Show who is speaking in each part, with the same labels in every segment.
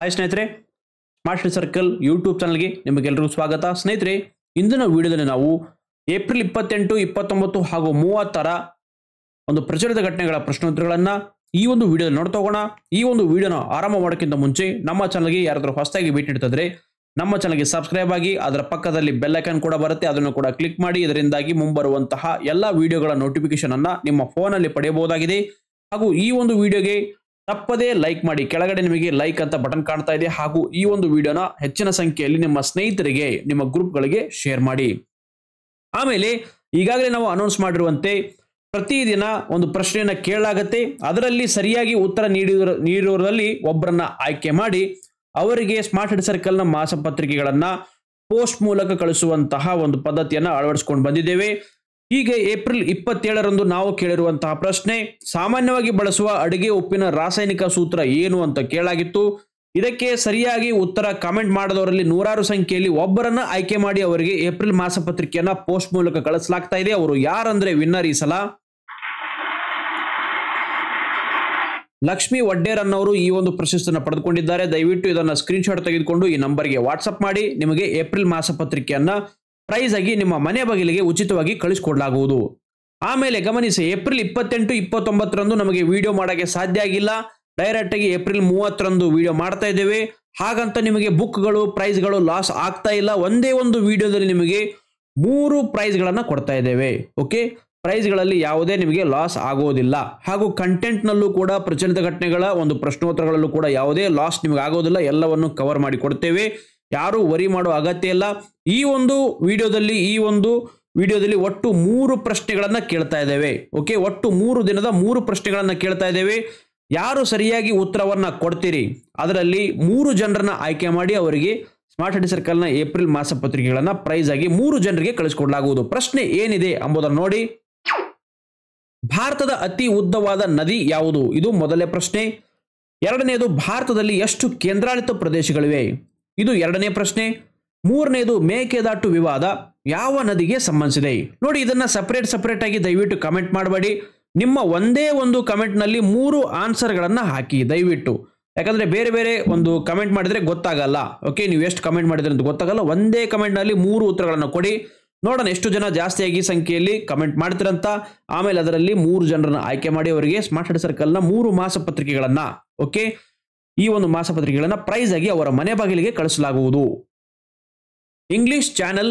Speaker 1: Hi ಸ್ನೇಹಿತರೆ, smart study circle YouTube ಚಾನಲ್ಗೆ ನಿಮಗೆಲ್ಲರಿಗೂ ಸ್ವಾಗತ. ಸ್ನೇಹಿತರೆ, ಇಂದಿನ ವಿಡಿಯೋದಲ್ಲಿ ನಾವು ಏಪ್ರಿಲ್ 28, 29 ಹಾಗೂ 30ರ ಒಂದು ಪ್ರಚಲಿತ ಘಟನೆಗಳ ಪ್ರಶ್ನೋತ್ತರಗಳನ್ನು ಈ ಒಂದು ವಿಡಿಯೋದಲ್ಲಿ ನೋಡ್ತಾ ಹೋಗೋಣ. ಈ ಒಂದು ವಿಡಿಯೋನ ಆರಂಭ ಮಾಡೋಕ್ಕಿಂತ ಮುಂಚೆ ನಮ್ಮ ಚಾನಲ್ಗೆ ಯಾರಾದರೂ ಹೊಸದಾಗಿ ಭೇಟಿ ನೀಡ್ತಿದ್ರೆ ನಮ್ಮ ಚಾನಲ್ಗೆ ಸಬ್ಸ್ಕ್ರೈಬ್ ಆಗಿ, ಅದರ ಪಕ್ಕದಲ್ಲಿ ಬೆಲ್ ಐಕಾನ್ ಕೂಡ ಬರುತ್ತೆ, ಅದನ್ನು ಕೂಡ ಕ್ಲಿಕ್ ಮಾಡಿ. ಇದರಿಂದಾಗಿ ಮುಂಬರುವಂತಹ ಎಲ್ಲ ವಿಡಿಯೋಗಳ ನೋಟಿಫಿಕೇಶನ್ ಅನ್ನ ನಿಮ್ಮ ಫೋನಲ್ಲಿ ಪಡೆಯಬಹುದಾಗಿದೆ. ಹಾಗೂ ಈ ಒಂದು ವಿಡಿಯೋಗೆ ತಪ್ಪದೇ ಲೈಕ್ ಮಾಡಿ. ಕೆಳಗಡೆ ನಿಮಗೆ ಲೈಕ್ ಅಂತ ಬಟನ್ ಕಾಣ್ತಾ ಇದೆ. ಹಾಗೂ ಈ ಒಂದು ವಿಡಿಯೋನ ಹೆಚ್ಚಿನ ಸಂಖ್ಯೆಯಲ್ಲಿ ನಿಮ್ಮ ಸ್ನೇಹಿತರಿಗೆ, ನಿಮ್ಮ ಗ್ರೂಪ್ಗಳಿಗೆ ಶೇರ್ ಮಾಡಿ. ಆಮೇಲೆ ಈಗಾಗಲೇ ನಾವು ಅನೌನ್ಸ್ ಮಾಡಿರುವಂತೆ ಪ್ರತಿದಿನ ಒಂದು ಪ್ರಶ್ನೆಯನ್ನ ಕೇಳಲಾಗುತ್ತೆ. ಅದರಲ್ಲಿ ಸರಿಯಾಗಿ ಉತ್ತರ ನೀಡಿರುವವರಲ್ಲಿ ಒಬ್ಬರನ್ನ ಆಯ್ಕೆ ಮಾಡಿ ಅವರಿಗೆ ಸ್ಮಾರ್ಟ್ ಸ್ಟಡಿ ಸರ್ಕಲ್ನ ಮಾಸಪತ್ರಿಕೆಗಳನ್ನ ಪೋಸ್ಟ್ ಮೂಲಕ ಕಳಿಸುವಂತಹ ಒಂದು ಪದ್ಧತಿಯನ್ನು ಅಳವಡಿಸಿಕೊಂಡು ಬಂದಿದ್ದೇವೆ. ಹೀಗೆ ಏಪ್ರಿಲ್ 27ರಂದು ನಾವು ಕೇಳಿರುವಂತಹ ಪ್ರಶ್ನೆ, ಸಾಮಾನ್ಯವಾಗಿ ಬಳಸುವ ಅಡಿಗೆ ಉಪ್ಪಿನ ರಾಸಾಯನಿಕ ಸೂತ್ರ ಏನು ಅಂತ ಕೇಳಲಾಗಿತ್ತು. ಇದಕ್ಕೆ ಸರಿಯಾಗಿ ಉತ್ತರ ಕಾಮೆಂಟ್ ಮಾಡಿದವರಲ್ಲಿ ನೂರಾರು ಸಂಖ್ಯೆಯಲ್ಲಿ ಒಬ್ಬರನ್ನ ಆಯ್ಕೆ ಮಾಡಿ ಅವರಿಗೆ ಏಪ್ರಿಲ್ ಮಾಸಪತ್ರಿಕೆಯನ್ನ ಪೋಸ್ಟ್ ಮೂಲಕ ಕಳಿಸಲಾಗ್ತಾ ಇದೆ. ಅವರು ಯಾರಂದ್ರೆ ವಿನ್ನರ್ ಈ ಸಲ ಲಕ್ಷ್ಮಿ ವಡ್ಡೇರ್ ಅನ್ನೋರು ಈ ಒಂದು ಪ್ರಶಸ್ತಿಯನ್ನು ಪಡೆದುಕೊಂಡಿದ್ದಾರೆ. ದಯವಿಟ್ಟು ಇದನ್ನ ಸ್ಕ್ರೀನ್ ಶಾಟ್ ತೆಗೆದುಕೊಂಡು ಈ ನಂಬರ್ಗೆ ವಾಟ್ಸ್ಆಪ್ ಮಾಡಿ. ನಿಮಗೆ ಏಪ್ರಿಲ್ ಮಾಸಪತ್ರಿಕೆಯನ್ನ ಪ್ರೈಸ್ ಆಗಿ ನಿಮ್ಮ ಮನೆ ಬಾಗಿಲಿಗೆ ಉಚಿತವಾಗಿ ಕಳಿಸಿಕೊಡಲಾಗುವುದು. ಆಮೇಲೆ ಗಮನಿಸಿ, ಏಪ್ರಿಲ್ 28, 29ರಂದು ನಮಗೆ ವಿಡಿಯೋ ಮಾಡೋಕ್ಕೆ ಸಾಧ್ಯ ಆಗಿಲ್ಲ. ಡೈರೆಕ್ಟ್ ಆಗಿ ಏಪ್ರಿಲ್ 30ರಂದು ವಿಡಿಯೋ ಮಾಡ್ತಾ ಇದ್ದೇವೆ. ಹಾಗಂತ ನಿಮಗೆ ಬುಕ್ಗಳು, ಪ್ರೈಸ್ಗಳು ಲಾಸ್ ಆಗ್ತಾ ಇಲ್ಲ. ಒಂದೇ ಒಂದು ವಿಡಿಯೋದಲ್ಲಿ ನಿಮಗೆ 3 ಪ್ರೈಸ್ಗಳನ್ನು ಕೊಡ್ತಾ ಇದ್ದೇವೆ. ಓಕೆ, ಪ್ರೈಸ್ಗಳಲ್ಲಿ ಯಾವುದೇ ನಿಮಗೆ ಲಾಸ್ ಆಗೋದಿಲ್ಲ. ಹಾಗೂ ಕಂಟೆಂಟ್ನಲ್ಲೂ ಕೂಡ ಪ್ರಚಲಿತ ಘಟನೆಗಳ ಒಂದು ಪ್ರಶ್ನೋತ್ತರಗಳಲ್ಲೂ ಕೂಡ ಯಾವುದೇ ಲಾಸ್ ನಿಮಗೆ ಆಗೋದಿಲ್ಲ. ಎಲ್ಲವನ್ನು ಕವರ್ ಮಾಡಿ ಕೊಡ್ತೇವೆ. ಯಾರು ವರಿ ಮಾಡೋ ಅಗತ್ಯ ಇಲ್ಲ. ಈ ಒಂದು ವಿಡಿಯೋದಲ್ಲಿ ಒಟ್ಟು 3 ಪ್ರಶ್ನೆಗಳನ್ನ ಕೇಳ್ತಾ ಇದ್ದೇವೆ. ಓಕೆ, ಒಟ್ಟು 3 ದಿನದ 3 ಪ್ರಶ್ನೆಗಳನ್ನ ಕೇಳ್ತಾ ಇದ್ದೇವೆ. ಯಾರು ಸರಿಯಾಗಿ ಉತ್ತರವನ್ನ ಕೊಡ್ತೀರಿ ಅದರಲ್ಲಿ 3 ಜನರನ್ನ ಆಯ್ಕೆ ಮಾಡಿ ಅವರಿಗೆ ಸ್ಮಾರ್ಟ್ ಸ್ಟಡಿ ಸರ್ಕಲ್ನ ಏಪ್ರಿಲ್ ಮಾಸಪತ್ರಿಕೆಗಳನ್ನ ಪ್ರೈಸ್ ಆಗಿ 3 ಜನರಿಗೆ ಕಳಿಸಿಕೊಡಲಾಗುವುದು. ಪ್ರಶ್ನೆ ಏನಿದೆ ಎಂಬುದನ್ನು ನೋಡಿ. ಭಾರತದ ಅತಿ ಉದ್ದವಾದ ನದಿ ಯಾವುದು? ಇದು ಮೊದಲನೇ ಪ್ರಶ್ನೆ. ಎರಡನೆಯದು, ಭಾರತದಲ್ಲಿ ಎಷ್ಟು ಕೇಂದ್ರಾಡಳಿತ ಪ್ರದೇಶಗಳಿವೆ? ಇದು ಎರಡನೇ ಪ್ರಶ್ನೆ. ಮೂರನೆಯದು, ಮೇಕೆದಾಟು ವಿವಾದ ಯಾವ ನದಿಗೆ ಸಂಬಂಧಿಸಿದೆ? ನೋಡಿ, ಇದನ್ನ ಸಪರೇಟ್ ಆಗಿ ದಯವಿಟ್ಟು ಕಮೆಂಟ್ ಮಾಡಬೇಡಿ. ನಿಮ್ಮ ಒಂದೇ ಒಂದು ಕಮೆಂಟ್ ನಲ್ಲಿ 3 ಆನ್ಸರ್ಗಳನ್ನ ಹಾಕಿ ದಯವಿಟ್ಟು. ಯಾಕಂದ್ರೆ ಬೇರೆ ಬೇರೆ ಒಂದು ಕಮೆಂಟ್ ಮಾಡಿದ್ರೆ ಗೊತ್ತಾಗಲ್ಲ. ಓಕೆ, ನೀವು ಎಷ್ಟು ಕಮೆಂಟ್ ಮಾಡಿದ್ರೆ ಅಂತ ಗೊತ್ತಾಗಲ್ಲ. ಒಂದೇ ಕಮೆಂಟ್ ನಲ್ಲಿ 3 ಉತ್ತರಗಳನ್ನು ಕೊಡಿ. ನೋಡೋಣ ಎಷ್ಟು ಜನ ಜಾಸ್ತಿಯಾಗಿ ಸಂಖ್ಯೆಯಲ್ಲಿ ಕಮೆಂಟ್ ಮಾಡ್ತಿರಂತ. ಆಮೇಲೆ ಅದರಲ್ಲಿ 3 ಜನರನ್ನ ಆಯ್ಕೆ ಮಾಡಿ ಅವರಿಗೆ ಸ್ಮಾರ್ಟ್ ಸ್ಟಡಿ ಸರ್ಕಲ್ನ 3 ಮಾಸಪತ್ರಿಕೆಗಳನ್ನ, ಓಕೆ, ಈ ಒಂದು ಮಾಸಪತ್ರಿಕೆಗಳನ್ನ ಪ್ರೈಸ್ ಆಗಿ ಅವರ ಮನೆ ಬಾಗಿಲಿಗೆ ಕಳಿಸಲಾಗುವುದು. ಇಂಗ್ಲಿಷ್ ಚಾನೆಲ್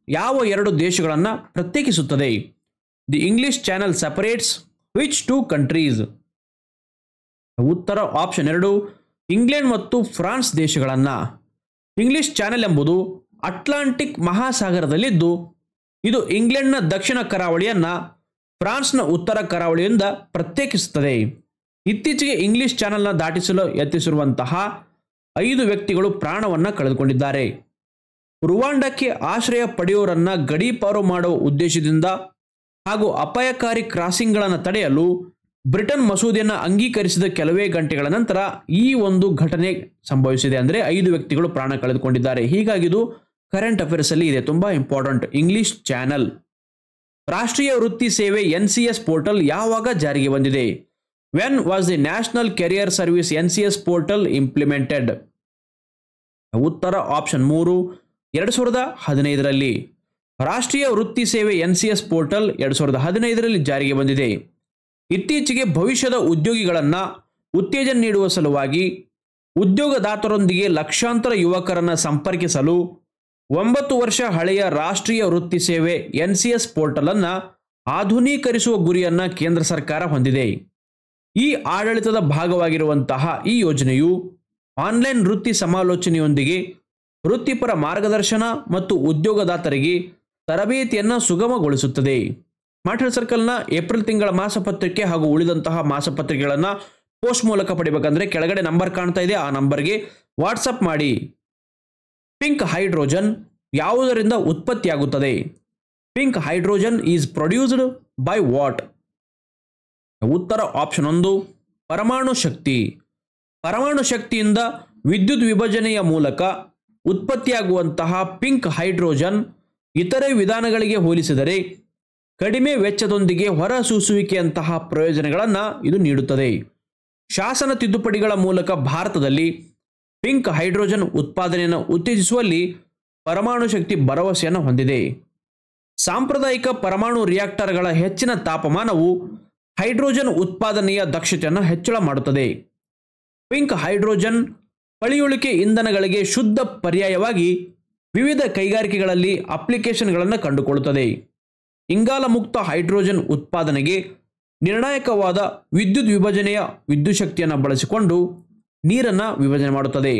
Speaker 1: ಯಾವ 2 ದೇಶಗಳನ್ನ ಪ್ರತ್ಯೇಕಿಸುತ್ತದೆ? The English channel separates which 2 countries? ಉತ್ತರ ಆಪ್ಷನ್ 2, ಇಂಗ್ಲೆಂಡ್ ಮತ್ತು ಫ್ರಾನ್ಸ್ ದೇಶಗಳನ್ನ. ಇಂಗ್ಲಿಷ್ ಚಾನೆಲ್ ಎಂಬುದು ಅಟ್ಲಾಂಟಿಕ್ ಮಹಾಸಾಗರದಲ್ಲಿದ್ದು ಇದು ಇಂಗ್ಲೆಂಡ್ನ ದಕ್ಷಿಣ ಕರಾವಳಿಯನ್ನ ಫ್ರಾನ್ಸ್ನ ಉತ್ತರ ಕರಾವಳಿಯಿಂದ ಪ್ರತ್ಯೇಕಿಸುತ್ತದೆ. ಇತ್ತೀಚೆಗೆ ಇಂಗ್ಲಿಷ್ ಚಾನೆಲ್ನ ದಾಟಿಸಲು ಯತ್ನಿಸಿರುವಂತಹ 5 ವ್ಯಕ್ತಿಗಳು ಪ್ರಾಣವನ್ನ ಕಳೆದುಕೊಂಡಿದ್ದಾರೆ. ರುವಾಂಡಕ್ಕೆ ಆಶ್ರಯ ಪಡೆಯೋರನ್ನ ಗಡೀಪಾರು ಮಾಡುವ ಉದ್ದೇಶದಿಂದ ಹಾಗೂ ಅಪಾಯಕಾರಿ ಕ್ರಾಸಿಂಗ್ಗಳನ್ನು ತಡೆಯಲು ಬ್ರಿಟನ್ ಮಸೂದೆಯನ್ನು ಅಂಗೀಕರಿಸಿದ ಕೆಲವೇ ಗಂಟೆಗಳ ನಂತರ ಈ ಒಂದು ಘಟನೆ ಸಂಭವಿಸಿದೆ. ಅಂದರೆ 5 ವ್ಯಕ್ತಿಗಳು ಪ್ರಾಣ ಕಳೆದುಕೊಂಡಿದ್ದಾರೆ. ಹೀಗಾಗಿ ಇದು ಕರೆಂಟ್ ಅಫೇರ್ಸ್ ಅಲ್ಲಿ ಇದೆ, ತುಂಬಾ ಇಂಪಾರ್ಟೆಂಟ್. English channel. ರಾಷ್ಟ್ರೀಯ ವೃತ್ತಿ ಸೇವೆ NCS ಪೋರ್ಟಲ್ ಯಾವಾಗ ಜಾರಿಗೆ ಬಂದಿದೆ? When was the national career service NCS portal implemented? ಉತ್ತರ ಆಪ್ಷನ್ 3, 2015ರಲ್ಲಿ. ರಾಷ್ಟ್ರೀಯ ವೃತ್ತಿ ಸೇವೆ NCS ಪೋರ್ಟಲ್ 2015ರಲ್ಲಿ ಜಾರಿಗೆ ಬಂದಿದೆ. ಇತ್ತೀಚೆಗೆ ಭವಿಷ್ಯದ ಉದ್ಯೋಗಿಗಳನ್ನ ಉತ್ತೇಜನ ನೀಡುವ ಸಲುವಾಗಿ ಉದ್ಯೋಗದಾತರೊಂದಿಗೆ ಲಕ್ಷಾಂತರ ಯುವಕರನ್ನ ಸಂಪರ್ಕಿಸಲು 9 ವರ್ಷ ಹಳೆಯ ರಾಷ್ಟ್ರೀಯ ವೃತ್ತಿ ಸೇವೆ NCS ಪೋರ್ಟಲ್ ಅನ್ನ ಆಧುನೀಕರಿಸುವ ಗುರಿಯನ್ನ ಕೇಂದ್ರ ಸರ್ಕಾರ ಹೊಂದಿದೆ. ಈ ಆಡಳಿತದ ಭಾಗವಾಗಿರುವಂತಹ ಈ ಯೋಜನೆಯು ಆನ್ಲೈನ್ ವೃತ್ತಿ ಸಮಾಲೋಚನೆಯೊಂದಿಗೆ ವೃತ್ತಿಪರ ಮಾರ್ಗದರ್ಶನ ಮತ್ತು ಉದ್ಯೋಗದಾತರಿಗೆ ತರಬೇತಿಯನ್ನು ಸುಗಮಗೊಳಿಸುತ್ತದೆ. ಸ್ಮಾರ್ಟ್ ಸ್ಟಡಿ ಸರ್ಕಲ್ನ ಏಪ್ರಿಲ್ ತಿಂಗಳ ಮಾಸಪತ್ರಿಕೆ ಹಾಗೂ ಉಳಿದಂತಹ ಮಾಸಪತ್ರಿಕೆಗಳನ್ನು ಪೋಸ್ಟ್ ಮೂಲಕ ಪಡಿಬೇಕಂದ್ರೆ ಕೆಳಗಡೆ ನಂಬರ್ ಕಾಣ್ತಾ ಇದೆ, ಆ ನಂಬರ್ಗೆ ವಾಟ್ಸಪ್ ಮಾಡಿ. ಪಿಂಕ್ ಹೈಡ್ರೋಜನ್ ಯಾವುದರಿಂದ ಉತ್ಪತ್ತಿಯಾಗುತ್ತದೆ? Pink hydrogen is produced by what? ಉತ್ತರ ಆಪ್ಷನ್ 1, ಪರಮಾಣು ಶಕ್ತಿ. ಪರಮಾಣು ಶಕ್ತಿಯಿಂದ ವಿದ್ಯುತ್ ವಿಭಜನೆಯ ಮೂಲಕ ಉತ್ಪತ್ತಿಯಾಗುವಂತಹ ಪಿಂಕ್ ಹೈಡ್ರೋಜನ್ ಇತರೆ ವಿಧಾನಗಳಿಗೆ ಹೋಲಿಸಿದರೆ ಕಡಿಮೆ ವೆಚ್ಚದೊಂದಿಗೆ ಹೊರಸೂಸುವಿಕೆಯಂತಹ ಪ್ರಯೋಜನಗಳನ್ನು ಇದು ನೀಡುತ್ತದೆ. ಶಾಸನ ತಿದ್ದುಪಡಿಗಳ ಮೂಲಕ ಭಾರತದಲ್ಲಿ ಪಿಂಕ್ ಹೈಡ್ರೋಜನ್ ಉತ್ಪಾದನೆಯನ್ನು ಉತ್ತೇಜಿಸುವಲ್ಲಿ ಪರಮಾಣು ಶಕ್ತಿ ಭರವಸೆಯನ್ನು ಹೊಂದಿದೆ. ಸಾಂಪ್ರದಾಯಿಕ ಪರಮಾಣು ರಿಯಾಕ್ಟರ್ಗಳ ಹೆಚ್ಚಿನ ತಾಪಮಾನವು ಹೈಡ್ರೋಜನ್ ಉತ್ಪಾದನೆಯ ದಕ್ಷತೆಯನ್ನು ಹೆಚ್ಚಳ ಮಾಡುತ್ತದೆ. ಪಿಂಕ್ ಹೈಡ್ರೋಜನ್ ಪಳೆಯುಳಿಕೆ ಇಂಧನಗಳಿಗೆ ಶುದ್ಧ ಪರ್ಯಾಯವಾಗಿ ವಿವಿಧ ಕೈಗಾರಿಕೆಗಳಲ್ಲಿ ಅಪ್ಲಿಕೇಶನ್ಗಳನ್ನು ಕಂಡುಕೊಳ್ಳುತ್ತದೆ. ಇಂಗಾಲ ಮುಕ್ತ ಹೈಡ್ರೋಜನ್ ಉತ್ಪಾದನೆಗೆ ನಿರ್ಣಾಯಕವಾದ ವಿದ್ಯುತ್ ವಿಭಜನೆಯ ವಿದ್ಯುತ್ ಶಕ್ತಿಯನ್ನು ಬಳಸಿಕೊಂಡು ನೀರನ್ನು ವಿಭಜನೆ ಮಾಡುತ್ತದೆ.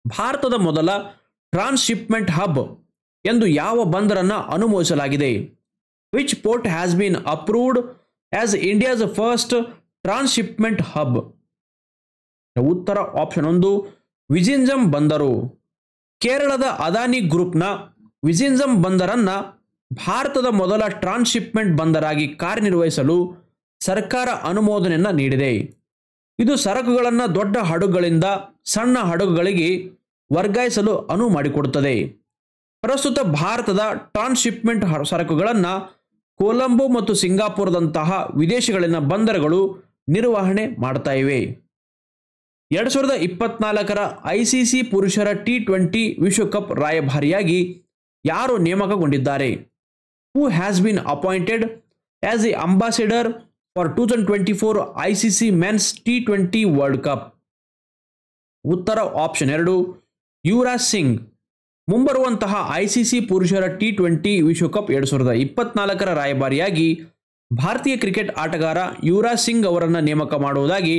Speaker 1: ಭಾರತದ ಮೊದಲ ಟ್ರಾನ್ಸ್‌ಶಿಪ್‌ಮೆಂಟ್ ಹಬ್ ಎಂದು ಯಾವ ಬಂದರನ್ನು ಅನುಮೋದಿಸಲಾಗಿದೆ? Which port has been approved as India's first transshipment hub? ಉತ್ತರ ಆಪ್ಷನ್ 1 ವಿಜಿಂಜಂ ಬಂದರು. ಕೇರಳದ ಅದಾನಿ ಗ್ರೂಪ್ನ ವಿಜಿಂಜಂ ಬಂದರನ್ನು ಭಾರತದ ಮೊದಲ ಟ್ರಾನ್ಸ್‌ಶಿಪ್‌ಮೆಂಟ್ ಬಂದರಾಗಿ ಕಾರ್ಯನಿರ್ವಹಿಸಲು ಸರ್ಕಾರ ಅನುಮೋದನೆಯನ್ನು ನೀಡಿದೆ. ಇದು ಸರಕುಗಳನ್ನು ದೊಡ್ಡ ಹಡಗುಗಳಿಂದ ಸಣ್ಣ ಹಡಗುಗಳಿಗೆ ವರ್ಗಾಯಿಸಲು ಅನುವು ಮಾಡಿಕೊಡುತ್ತದೆ. ಪ್ರಸ್ತುತ ಭಾರತದ ಟ್ರಾನ್ಸ್‌ಶಿಪ್‌ಮೆಂಟ್ ಸರಕುಗಳನ್ನು ಕೊಲಂಬೋ ಮತ್ತು ಸಿಂಗಾಪುರದಂತಹ ವಿದೇಶಗಳಲ್ಲಿನ ಬಂದರುಗಳು ನಿರ್ವಹಣೆ ಮಾಡ್ತಾ ಇವೆ. 2024ರ ಐಸಿಸಿ ಪುರುಷರ T20 ವಿಶ್ವಕಪ್ ರಾಯಭಾರಿಯಾಗಿ ಯಾರು ನೇಮಕಗೊಂಡಿದ್ದಾರೆ? Who has been appointed as the ambassador for 2024 ICC men's T20 world cup? ಉತ್ತರ ಆಪ್ಷನ್ 2 ಯುವರಾಜ್ ಸಿಂಗ್. ಮುಂಬರುವಂತಹ ಐಸಿಸಿ ಪುರುಷರ T20 ವಿಶ್ವಕಪ್ 2024ರ ರಾಯಭಾರಿಯಾಗಿ ಭಾರತೀಯ ಕ್ರಿಕೆಟ್ ಆಟಗಾರ ಯುವರಾಜ್ ಸಿಂಗ್ ಅವರನ್ನು ನೇಮಕ ಮಾಡುವುದಾಗಿ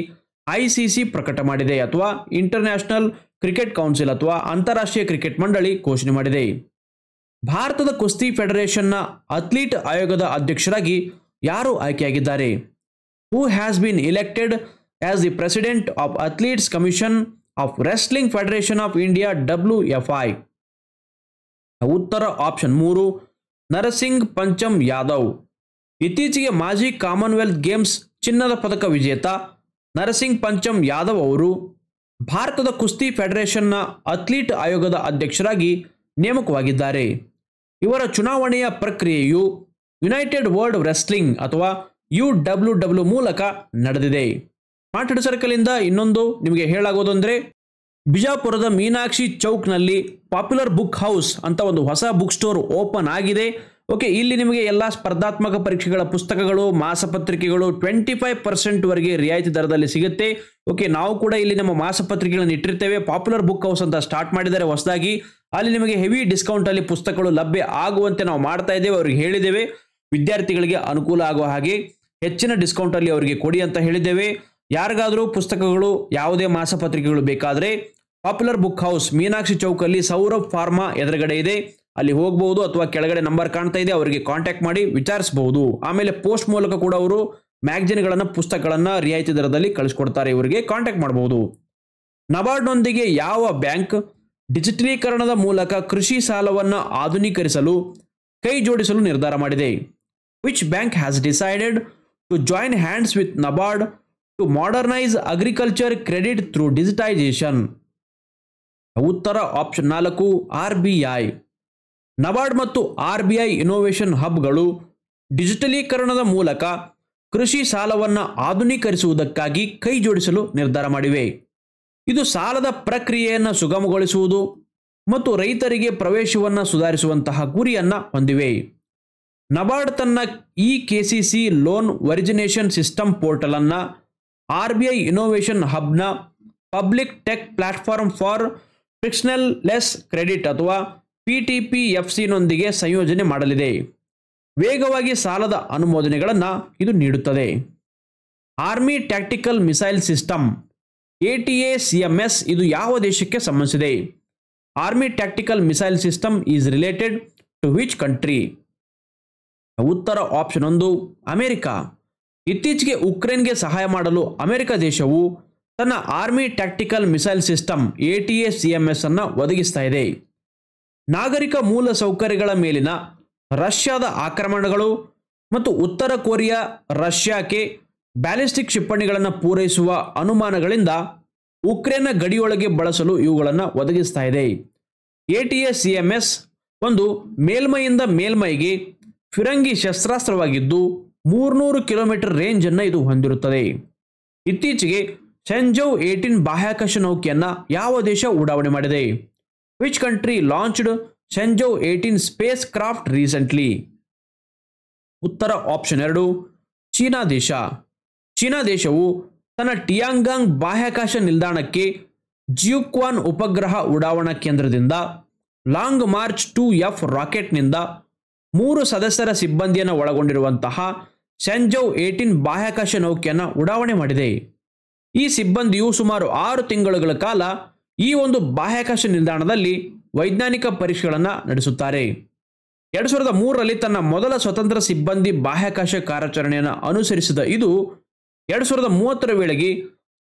Speaker 1: ಐಸಿಸಿ ಪ್ರಕಟ ಮಾಡಿದೆ ಅಥವಾ ಇಂಟರ್ನ್ಯಾಷನಲ್ ಕ್ರಿಕೆಟ್ ಕೌನ್ಸಿಲ್ ಅಥವಾ ಅಂತಾರಾಷ್ಟ್ರೀಯ ಕ್ರಿಕೆಟ್ ಮಂಡಳಿ ಘೋಷಣೆ ಮಾಡಿದೆ. ಭಾರತದ ಕುಸ್ತಿ ಫೆಡರೇಷನ್ನ ಅಥ್ಲೀಟ್ ಆಯೋಗದ ಅಧ್ಯಕ್ಷರಾಗಿ ಯಾರು ಆಯ್ಕೆಯಾಗಿದ್ದಾರೆ? Who has been elected as the president of athletes commission of wrestling federation of India WFI? ಉತ್ತರ ಆಪ್ಷನ್ 3 ನರಸಿಂಗ್ ಪಂಚಮ್ ಯಾದವ್. ಇತ್ತೀಚೆಗೆ ಮಾಜಿ ಕಾಮನ್ವೆಲ್ತ್ ಗೇಮ್ಸ್ ಚಿನ್ನದ ಪದಕ ವಿಜೇತ ನರಸಿಂಗ್ ಪಂಚಮ್ ಯಾದವ್ ಅವರು ಭಾರತದ ಕುಸ್ತಿ ಫೆಡರೇಷನ್ನ ಅಥ್ಲೀಟ್ ಆಯೋಗದ ಅಧ್ಯಕ್ಷರಾಗಿ ನೇಮಕವಾಗಿದ್ದಾರೆ. ಇವರ ಚುನಾವಣೆಯ ಪ್ರಕ್ರಿಯೆಯು ಯುನೈಟೆಡ್ ವರ್ಲ್ಡ್ ರೆಸ್ಲಿಂಗ್ ಅಥವಾ UWW ಮೂಲಕ ನಡೆದಿದೆ. ಸ್ಮಾರ್ಟ್ ಸರ್ಕಲಿಂದ ಇನ್ನೊಂದು ನಿಮಗೆ ಹೇಳಾಗೋದಂದ್ರೆ ಬಿಜಾಪುರದ ಮೀನಾಕ್ಷಿ ಚೌಕ್ನಲ್ಲಿ ಪಾಪ್ಯುಲರ್ ಬುಕ್ ಹೌಸ್ ಅಂತ ಒಂದು ಹೊಸ ಬುಕ್ ಸ್ಟೋರ್ ಓಪನ್ ಆಗಿದೆ. ಓಕೆ, ಇಲ್ಲಿ ನಿಮಗೆ ಎಲ್ಲ ಸ್ಪರ್ಧಾತ್ಮಕ ಪರೀಕ್ಷೆಗಳ ಪುಸ್ತಕಗಳು, ಮಾಸಪತ್ರಿಕೆಗಳು 25% ವರೆಗೆ ರಿಯಾಯಿತಿ ದರದಲ್ಲಿ ಸಿಗುತ್ತೆ. ಓಕೆ, ನಾವು ಕೂಡ ಇಲ್ಲಿ ನಮ್ಮ ಮಾಸಪತ್ರಿಕೆಗಳನ್ನು ಇಟ್ಟಿರ್ತೇವೆ. ಪಾಪ್ಯುಲರ್ ಬುಕ್ ಹೌಸ್ ಅಂತ ಸ್ಟಾರ್ಟ್ ಮಾಡಿದ್ದಾರೆ ಹೊಸದಾಗಿ. ಅಲ್ಲಿ ನಿಮಗೆ ಹೆವಿ ಡಿಸ್ಕೌಂಟ್ ಅಲ್ಲಿ ಪುಸ್ತಕಗಳು ಲಭ್ಯ ಆಗುವಂತೆ ನಾವು ಮಾಡ್ತಾ ಇದ್ದೇವೆ. ಅವ್ರಿಗೆ ಹೇಳಿದ್ದೇವೆ ವಿದ್ಯಾರ್ಥಿಗಳಿಗೆ ಅನುಕೂಲ ಆಗುವ ಹಾಗೆ ಹೆಚ್ಚಿನ ಡಿಸ್ಕೌಂಟ್ ಅಲ್ಲಿ ಅವರಿಗೆ ಕೊಡಿ ಅಂತ ಹೇಳಿದ್ದೇವೆ. ಯಾರಿಗಾದರೂ ಪುಸ್ತಕಗಳು ಯಾವುದೇ ಮಾಸಪತ್ರಿಕೆಗಳು ಬೇಕಾದರೆ ಪಾಪ್ಯುಲರ್ ಬುಕ್ ಹೌಸ್ ಮೀನಾಕ್ಷಿ ಚೌಕಲ್ಲಿ ಸೌರಭ್ ಫಾರ್ಮಾ ಎದುರುಗಡೆ ಇದೆ, ಅಲ್ಲಿ ಹೋಗಬಹುದು ಅಥವಾ ಕೆಳಗಡೆ ನಂಬರ್ ಕಾಣ್ತಾ ಇದೆ, ಅವರಿಗೆ ಕಾಂಟ್ಯಾಕ್ಟ್ ಮಾಡಿ ವಿಚಾರಿಸಬಹುದು. ಆಮೇಲೆ ಪೋಸ್ಟ್ ಮೂಲಕ ಕೂಡ ಅವರು ಮ್ಯಾಗಜಿನ್ಗಳನ್ನು ಪುಸ್ತಕಗಳನ್ನು ರಿಯಾಯಿತಿ ದರದಲ್ಲಿ ಕಳಿಸ್ಕೊಡ್ತಾರೆ, ಇವರಿಗೆ ಕಾಂಟ್ಯಾಕ್ಟ್ ಮಾಡಬಹುದು. ನಬಾರ್ಡ್ನೊಂದಿಗೆ ಯಾವ ಬ್ಯಾಂಕ್ ಡಿಜಿಟಲೀಕರಣದ ಮೂಲಕ ಕೃಷಿ ಸಾಲವನ್ನು ಆಧುನೀಕರಿಸಲು ಕೈ ಜೋಡಿಸಲು ನಿರ್ಧಾರ ಮಾಡಿದೆ? Which bank has decided to join hands with NABARD to modernise agriculture credit through digitisation? ಉತ್ತರ ಆಪ್ಷನ್ 4 RBI. ನಬಾರ್ಡ್ ಮತ್ತು RBI ಇನೋವೇಷನ್ ಹಬ್ಗಳು ಡಿಜಿಟಲೀಕರಣದ ಮೂಲಕ ಕೃಷಿ ಸಾಲವನ್ನು ಆಧುನೀಕರಿಸುವುದಕ್ಕಾಗಿ ಕೈ ಜೋಡಿಸಲು ನಿರ್ಧಾರ ಮಾಡಿವೆ. ಇದು ಸಾಲದ ಪ್ರಕ್ರಿಯೆಯನ್ನು ಸುಗಮಗೊಳಿಸುವುದು ಮತ್ತು ರೈತರಿಗೆ ಪ್ರವೇಶವನ್ನು ಸುಧಾರಿಸುವಂತಹ ಗುರಿಯನ್ನು ಹೊಂದಿವೆ. ನಬಾರ್ಡ್ ತನ್ನ KCC loan origination system portal ಅನ್ನು RBI ಇನೋವೇಷನ್ ಹಬ್ನ public tech platform for frictionless credit ಅಥವಾ PTPFC ನೊಂದಿಗೆ ಸಂಯೋಜನೆ ಮಾಡಲಿದೆ. ವೇಗವಾಗಿ ಸಾಲದ ಅನುಮೋದನೆಗಳನ್ನು ಇದು ನೀಡುತ್ತದೆ. Army tactical missile system ATACMS ಇದು ಯಾವ ದೇಶಕ್ಕೆ ಸಂಬಂಧಿಸಿದೆ? Army tactical missile system is related to which country? ಉತ್ತರ ಆಪ್ಷನ್ 1 ಅಮೆರಿಕ. ಇತ್ತೀಚೆಗೆ ಉಕ್ರೇನ್ಗೆ ಸಹಾಯ ಮಾಡಲು ಅಮೆರಿಕ ದೇಶವು ತನ್ನ army tactical missile system ATACMS ಅನ್ನು ಒದಗಿಸ್ತಾ ಇದೆ. ನಾಗರಿಕ ಮೂಲ ಸೌಕರ್ಯಗಳ ಮೇಲಿನ ರಷ್ಯಾದ ಆಕ್ರಮಣಗಳು ಮತ್ತು ಉತ್ತರ ಕೊರಿಯಾ ರಷ್ಯಾಕ್ಕೆ ಬ್ಯಾಲಿಸ್ಟಿಕ್ ಕ್ಷಿಪಣಿಗಳನ್ನು ಪೂರೈಸುವ ಅನುಮಾನಗಳಿಂದ ಉಕ್ರೇನ್ನ ಗಡಿಯೊಳಗೆ ಬಳಸಲು ಇವುಗಳನ್ನು ಒದಗಿಸ್ತಾ ಇದೆ. ATACMS ಒಂದು ಮೇಲ್ಮೈಯಿಂದ ಮೇಲ್ಮೈಗೆ ಫಿರಂಗಿ ಶಸ್ತ್ರಾಸ್ತ್ರವಾಗಿದ್ದು 300 ಕಿಲೋಮೀಟರ್ ರೇಂಜ್ ಅನ್ನು ಇದು ಹೊಂದಿರುತ್ತದೆ. ಇತ್ತೀಚೆಗೆ ಸೆಂಜೌ 18 ಬಾಹ್ಯಾಕಾಶ ನೌಕೆಯನ್ನ ಯಾವ ದೇಶ ಉಡಾವಣೆ ಮಾಡಿದೆ? Which country launched Shenzhou 18 spacecraft recently? ಉತ್ತರ ಆಪ್ಷನ್ 2 ಚೀನಾ ದೇಶ. ಚೀನಾ ದೇಶವು ತನ್ನ ಟಿಯಾಂಗಾಂಗ್ ಬಾಹ್ಯಾಕಾಶ ನಿಲ್ದಾಣಕ್ಕೆ ಜಿಯುಕ್ವಾನ್ ಉಪಗ್ರಹ ಉಡಾವಣಾ ಕೇಂದ್ರದಿಂದ ಲಾಂಗ್ ಮಾರ್ಚ್ 2F ರಾಕೆಟ್ನಿಂದ 3 ಸದಸ್ಯರ ಸಿಬ್ಬಂದಿಯನ್ನು ಒಳಗೊಂಡಿರುವಂತಹ ಸೆಂಜೌ 18 ಬಾಹ್ಯಾಕಾಶ ನೌಕೆಯನ್ನು ಉಡಾವಣೆ ಮಾಡಿದೆ. ಈ ಸಿಬ್ಬಂದಿಯು ಸುಮಾರು 6 ತಿಂಗಳುಗಳ ಕಾಲ ಈ ಒಂದು ಬಾಹ್ಯಾಕಾಶ ನಿಲ್ದಾಣದಲ್ಲಿ ವೈಜ್ಞಾನಿಕ ಪರೀಕ್ಷೆಗಳನ್ನು ನಡೆಸುತ್ತಾರೆ. 2003ರಲ್ಲಿ ತನ್ನ ಮೊದಲ ಸ್ವತಂತ್ರ ಸಿಬ್ಬಂದಿ ಬಾಹ್ಯಾಕಾಶ ಕಾರ್ಯಾಚರಣೆಯನ್ನು ಅನುಸರಿಸಿದ ಇದು 2030ರ ವೇಳೆಗೆ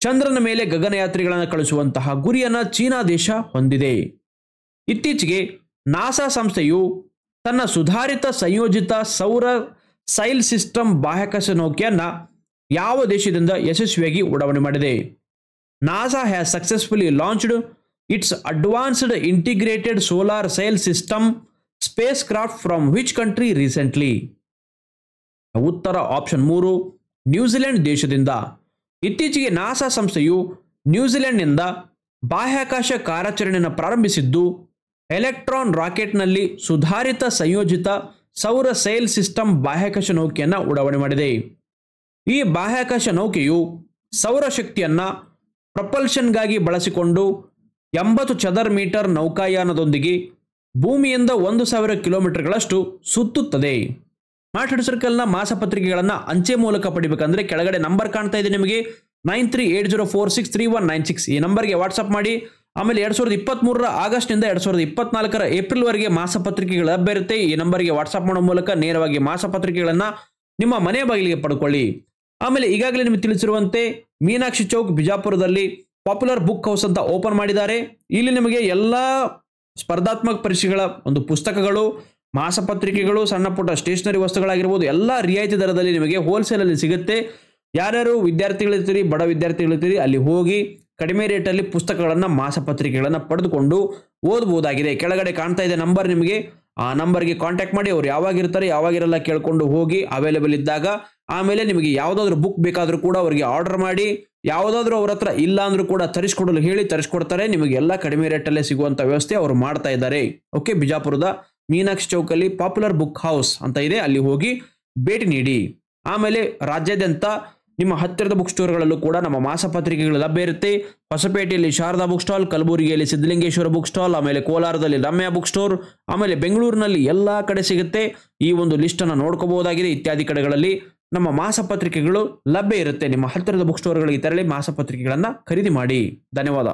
Speaker 1: ಚಂದ್ರನ ಮೇಲೆ ಗಗನಯಾತ್ರಿಗಳನ್ನು ಕಳಿಸುವಂತಹ ಗುರಿಯನ್ನು ಚೀನಾ ದೇಶ ಹೊಂದಿದೆ. ಇತ್ತೀಚೆಗೆ ನಾಸಾ ಸಂಸ್ಥೆಯು ತನ್ನ ಸುಧಾರಿತ ಸಂಯೋಜಿತ ಸೌರ ಸೈಲ್ ಸಿಸ್ಟಮ್ ಬಾಹ್ಯಾಕಾಶ ನೌಕೆಯನ್ನು ಯಾವ ದೇಶದಿಂದ ಯಶಸ್ವಿಯಾಗಿ ಉಡಾವಣೆ ಮಾಡಿದೆ? NASA has successfully launched its advanced integrated solar sail system spacecraft from which country recently? ಉತ್ತರ ಆಪ್ಷನ್ 3 ನ್ಯೂಜಿಲೆಂಡ್ ದೇಶದಿಂದ. ಇತ್ತೀಚೆಗೆ ನಾಸಾ ಸಂಸ್ಥೆಯು ನ್ಯೂಜಿಲೆಂಡ್ನಿಂದ ಬಾಹ್ಯಾಕಾಶ ಕಾರ್ಯಾಚರಣೆಯನ್ನು ಪ್ರಾರಂಭಿಸಿದ್ದು ಎಲೆಕ್ಟ್ರಾನ್ ರಾಕೆಟ್ನಲ್ಲಿ ಸುಧಾರಿತ ಸಂಯೋಜಿತ ಸೌರ ಸೈಲ್ ಸಿಸ್ಟಮ್ ಬಾಹ್ಯಾಕಾಶ ನೌಕೆಯನ್ನು ಉಡಾವಣೆ ಮಾಡಿದೆ. ಈ ಬಾಹ್ಯಾಕಾಶ ನೌಕೆಯು ಸೌರಶಕ್ತಿಯನ್ನು ಪ್ರಪಲ್ಷನ್ಗಾಗಿ ಬಳಸಿಕೊಂಡು 80 ಚದರ ಮೀಟರ್ ನೌಕಾಯಾನದೊಂದಿಗೆ ಭೂಮಿಯಿಂದ 1000 ಕಿಲೋಮೀಟರ್ಗಳಷ್ಟು ಸುತ್ತುತ್ತದೆ. ಸ್ಮಾರ್ಟ್ ಸರ್ಕಲ್ನ ಮಾಸಪತ್ರಿಕೆಗಳನ್ನು ಅಂಚೆ ಮೂಲಕ ಪಡಿಬೇಕಂದ್ರೆ ಕೆಳಗಡೆ ನಂಬರ್ ಕಾಣ್ತಾ ಇದೆ ನಿಮಗೆ 9380463196 ಈ ನಂಬರ್ಗೆ ವಾಟ್ಸಪ್ ಮಾಡಿ. ಆಮೇಲೆ 2023ರ ಆಗಸ್ಟ್ನಿಂದ 2024ರ ಏಪ್ರಿಲ್ವರೆಗೆ ಮಾಸಪತ್ರಿಕೆಗಳು ಲಭ್ಯ ಇರುತ್ತೆ. ಈ ನಂಬರ್ಗೆ ವಾಟ್ಸಪ್ ಮಾಡೋ ಮೂಲಕ ನೇರವಾಗಿ ಮಾಸಪತ್ರಿಕೆಗಳನ್ನು ನಿಮ್ಮ ಮನೆ ಬಾಗಿಲಿಗೆ ಪಡ್ಕೊಳ್ಳಿ. ಆಮೇಲೆ ಈಗಾಗಲೇ ನಿಮಗೆ ತಿಳಿಸಿರುವಂತೆ ಮೀನಾಕ್ಷಿ ಚೌಕ್ ಬಿಜಾಪುರದಲ್ಲಿ ಪಾಪ್ಯುಲರ್ ಬುಕ್ ಹೌಸ್ ಅಂತ ಓಪನ್ ಮಾಡಿದ್ದಾರೆ. ಇಲ್ಲಿ ನಿಮಗೆ ಎಲ್ಲ ಸ್ಪರ್ಧಾತ್ಮಕ ಪರೀಕ್ಷೆಗಳ ಒಂದು ಪುಸ್ತಕಗಳು, ಮಾಸಪತ್ರಿಕೆಗಳು, ಸಣ್ಣ ಪುಟ್ಟ ಸ್ಟೇಷನರಿ ವಸ್ತುಗಳಾಗಿರ್ಬೋದು ಎಲ್ಲ ರಿಯಾಯಿತಿ ದರದಲ್ಲಿ ನಿಮಗೆ ಹೋಲ್ಸೇಲಲ್ಲಿ ಸಿಗುತ್ತೆ. ಯಾರ್ಯಾರು ವಿದ್ಯಾರ್ಥಿಗಳಿರ್ತೀರಿ, ಬಡ ವಿದ್ಯಾರ್ಥಿಗಳಿರ್ತೀರಿ, ಅಲ್ಲಿ ಹೋಗಿ ಕಡಿಮೆ ರೇಟಲ್ಲಿ ಪುಸ್ತಕಗಳನ್ನು, ಮಾಸಪತ್ರಿಕೆಗಳನ್ನು ಪಡೆದುಕೊಂಡು ಓದಬಹುದಾಗಿದೆ. ಕೆಳಗಡೆ ಕಾಣ್ತಾ ಇದೆ ನಂಬರ್, ನಿಮಗೆ ಆ ನಂಬರ್ಗೆ ಕಾಂಟ್ಯಾಕ್ಟ್ ಮಾಡಿ. ಅವ್ರು ಯಾವಾಗಿರ್ತಾರೆ ಯಾವಾಗಿರಲ್ಲ ಕೇಳಿಕೊಂಡು ಹೋಗಿ ಅವೈಲೇಬಲ್ ಇದ್ದಾಗ. ಆಮೇಲೆ ನಿಮಗೆ ಯಾವುದಾದ್ರೂ ಬುಕ್ ಬೇಕಾದರೂ ಕೂಡ ಅವರಿಗೆ ಆರ್ಡರ್ ಮಾಡಿ. ಯಾವುದಾದ್ರೂ ಅವ್ರ ಹತ್ರ ಇಲ್ಲ ಅಂದ್ರೂ ಕೂಡ ತರಿಸ್ಕೊಡಲು ಹೇಳಿ ತರಿಸ್ಕೊಡ್ತಾರೆ. ನಿಮಗೆಲ್ಲ ಕಡಿಮೆ ರೇಟಲ್ಲೇ ಸಿಗುವಂಥ ವ್ಯವಸ್ಥೆ ಅವರು ಮಾಡ್ತಾ ಇದ್ದಾರೆ. ಓಕೆ, ಬಿಜಾಪುರದ ಮೀನಾಕ್ಷಿ ಚೌಕಲ್ಲಿ ಪಾಪ್ಯುಲರ್ ಬುಕ್ ಹೌಸ್ ಅಂತ ಇದೆ, ಅಲ್ಲಿ ಹೋಗಿ ಭೇಟಿ ನೀಡಿ. ಆಮೇಲೆ ರಾಜ್ಯಾದ್ಯಂತ ನಿಮ್ಮ ಹತ್ತಿರದ ಬುಕ್ ಸ್ಟೋರ್ಗಳಲ್ಲೂ ಕೂಡ ನಮ್ಮ ಮಾಸಪತ್ರಿಕೆಗಳು ಲಭ್ಯ ಇರುತ್ತೆ. ಹೊಸಪೇಟೆಯಲ್ಲಿ ಶಾರದಾ ಬುಕ್ ಸ್ಟಾಲ್, ಕಲಬುರಗಿಯಲ್ಲಿ ಸಿದ್ಧಲಿಂಗೇಶ್ವರ ಬುಕ್ ಸ್ಟಾಲ್, ಆಮೇಲೆ ಕೋಲಾರದಲ್ಲಿ ರಮ್ಯಾ ಬುಕ್ ಸ್ಟೋರ್, ಆಮೇಲೆ ಬೆಂಗಳೂರಿನಲ್ಲಿ ಎಲ್ಲ ಕಡೆ ಸಿಗುತ್ತೆ. ಈ ಒಂದು ಲಿಸ್ಟ್ ಅನ್ನು ನೋಡ್ಕೋಬಹುದಾಗಿದೆ. ಇತ್ಯಾದಿ ಕಡೆಗಳಲ್ಲಿ ನಮ್ಮ ಮಾಸಪತ್ರಿಕೆಗಳು ಲಭ್ಯ ಇರುತ್ತೆ. ನಿಮ್ಮ ಹತ್ತಿರದ ಬುಕ್ ಸ್ಟೋರ್ಗಳಿಗೆ ತೆರಳಿ ಮಾಸಪತ್ರಿಕೆಗಳನ್ನು ಖರೀದಿ ಮಾಡಿ. ಧನ್ಯವಾದ.